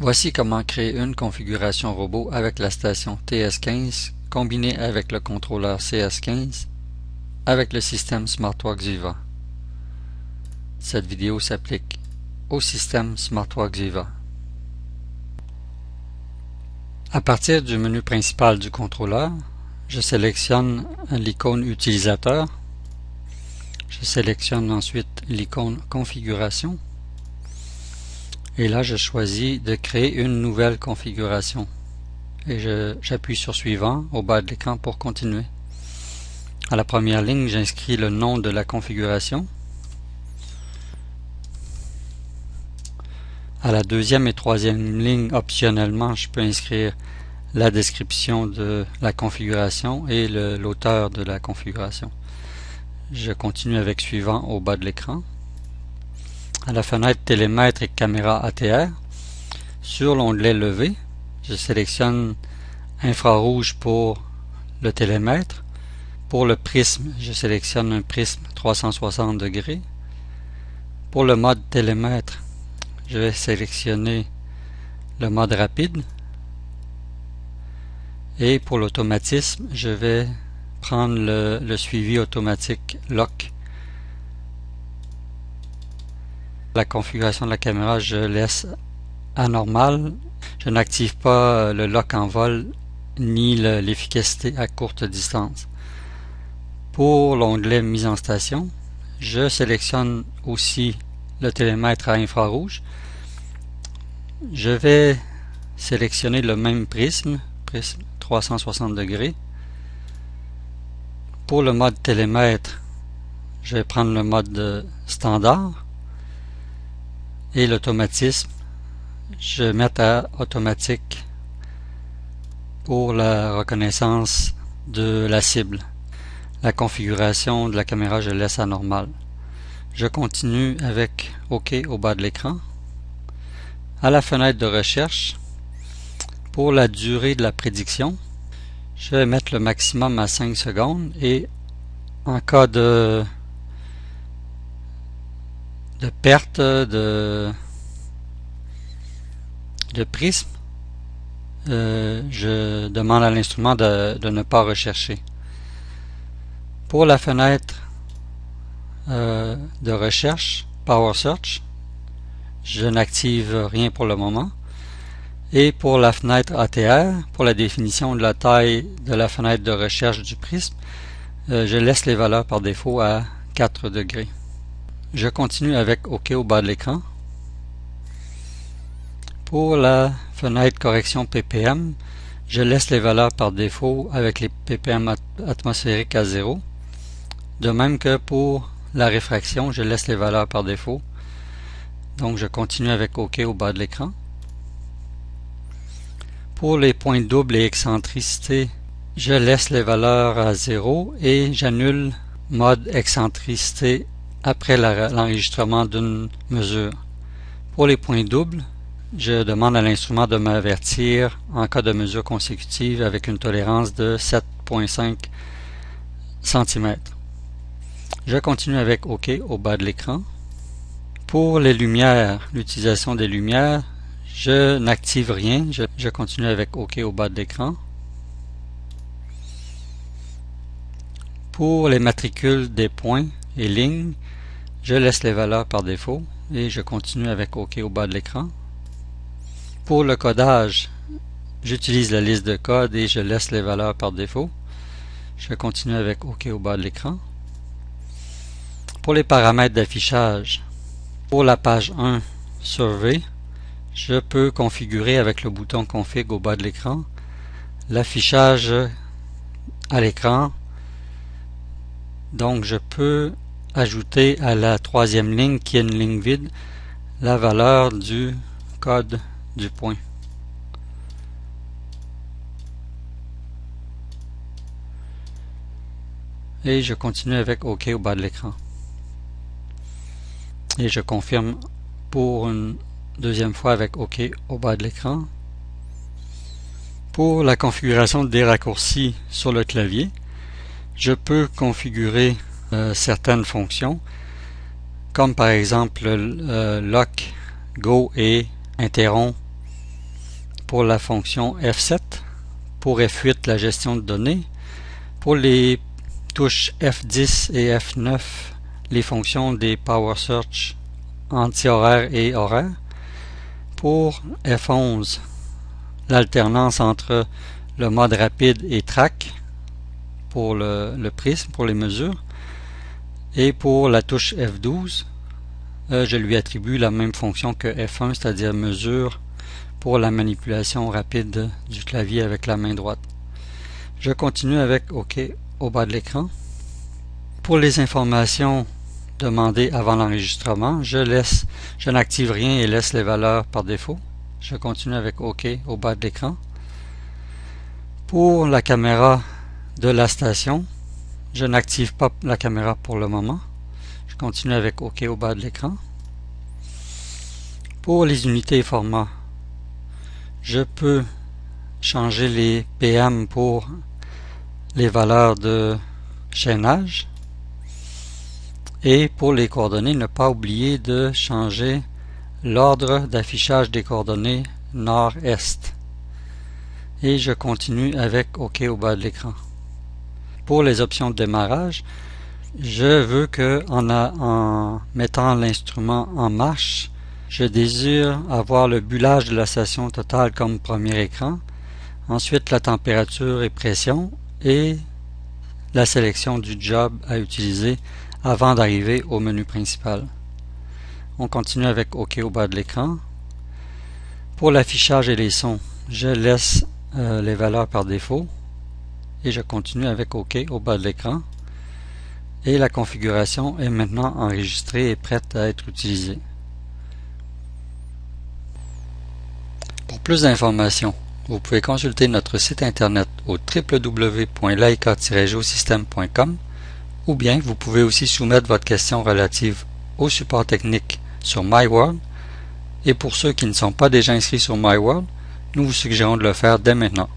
Voici comment créer une configuration robot avec la station TS15 combinée avec le contrôleur CS15 avec le système SmartWorks Viva. Cette vidéo s'applique au système SmartWorks Viva. À partir du menu principal du contrôleur, je sélectionne l'icône utilisateur. Je sélectionne ensuite l'icône configuration. Et là, je choisis de créer une nouvelle configuration. Et j'appuie sur suivant au bas de l'écran pour continuer. À la première ligne, j'inscris le nom de la configuration. À la deuxième et troisième ligne, optionnellement, je peux inscrire la description de la configuration et l'auteur de la configuration. Je continue avec suivant au bas de l'écran. À la fenêtre télémètre et caméra ATR, sur l'onglet levé, je sélectionne infrarouge pour le télémètre. Pour le prisme, je sélectionne un prisme 360 degrés. Pour le mode télémètre, je vais sélectionner le mode rapide. Et pour l'automatisme, je vais prendre le suivi automatique lock. La configuration de la caméra, je laisse à normal. Je n'active pas le lock en vol ni l'efficacité à courte distance. Pour l'onglet mise en station, je sélectionne aussi le télémètre à infrarouge. Je vais sélectionner le même prisme 360 degrés. Pour le mode télémètre, je vais prendre le mode standard. Et l'automatisme, je vais mettre à automatique pour la reconnaissance de la cible. La configuration de la caméra, je laisse à normal. Je continue avec OK au bas de l'écran. À la fenêtre de recherche, pour la durée de la prédiction, je vais mettre le maximum à 5 secondes et en cas de perte de prisme, je demande à l'instrument de ne pas rechercher. Pour la fenêtre de recherche Power Search, je n'active rien pour le moment. Et pour la fenêtre ATR, pour la définition de la taille de la fenêtre de recherche du prisme, je laisse les valeurs par défaut à 4 degrés. Je continue avec OK au bas de l'écran. Pour la fenêtre correction ppm, je laisse les valeurs par défaut avec les ppm atmosphériques à 0. De même que pour la réfraction, je laisse les valeurs par défaut. Donc je continue avec OK au bas de l'écran. Pour les points doubles et excentricité, je laisse les valeurs à 0 et j'annule mode excentricité après l'enregistrement d'une mesure. Pour les points doubles, je demande à l'instrument de m'avertir en cas de mesure consécutive avec une tolérance de 7,5 cm. Je continue avec OK au bas de l'écran. Pour les lumières, l'utilisation des lumières, je n'active rien. Je continue avec OK au bas de l'écran. Pour les matricules des points et lignes, je laisse les valeurs par défaut et je continue avec OK au bas de l'écran. Pour le codage, j'utilise la liste de code et je laisse les valeurs par défaut. Je continue avec OK au bas de l'écran. Pour les paramètres d'affichage, pour la page 1 Survey, je peux configurer avec le bouton Config au bas de l'écran l'affichage à l'écran. Donc je peux ajouter à la troisième ligne, qui est une ligne vide, la valeur du code du point. Et je continue avec OK au bas de l'écran. Et je confirme pour une deuxième fois avec OK au bas de l'écran. Pour la configuration des raccourcis sur le clavier, je peux configurer certaines fonctions, comme par exemple lock, go et interrompt pour la fonction F7, pour F8 la gestion de données, pour les touches F10 et F9 les fonctions des Power Search anti-horaire et horaire, pour F11 l'alternance entre le mode rapide et track pour le prisme, pour les mesures, et pour la touche F12 je lui attribue la même fonction que F1, c'est-à-dire mesure pour la manipulation rapide du clavier avec la main droite. Je continue avec OK au bas de l'écran. Pour les informations demandées avant l'enregistrement, je n'active rien et laisse les valeurs par défaut. Je continue avec OK au bas de l'écran. Pour la caméra de la station, je n'active pas la caméra pour le moment. Je continue avec OK au bas de l'écran. Pour les unités et formats, je peux changer les PM pour les valeurs de chaînage. Et pour les coordonnées, ne pas oublier de changer l'ordre d'affichage des coordonnées nord-est. Et je continue avec OK au bas de l'écran. Pour les options de démarrage, je veux que en mettant l'instrument en marche, je désire avoir le bulage de la station totale comme premier écran, ensuite la température et pression et la sélection du job à utiliser avant d'arriver au menu principal. On continue avec OK au bas de l'écran. Pour l'affichage et les sons, je laisse les valeurs par défaut et je continue avec OK au bas de l'écran. Et la configuration est maintenant enregistrée et prête à être utilisée. Pour plus d'informations, vous pouvez consulter notre site internet au www.laika-geosystem.com ou bien vous pouvez aussi soumettre votre question relative au support technique sur MyWorld. Et pour ceux qui ne sont pas déjà inscrits sur MyWorld, nous vous suggérons de le faire dès maintenant.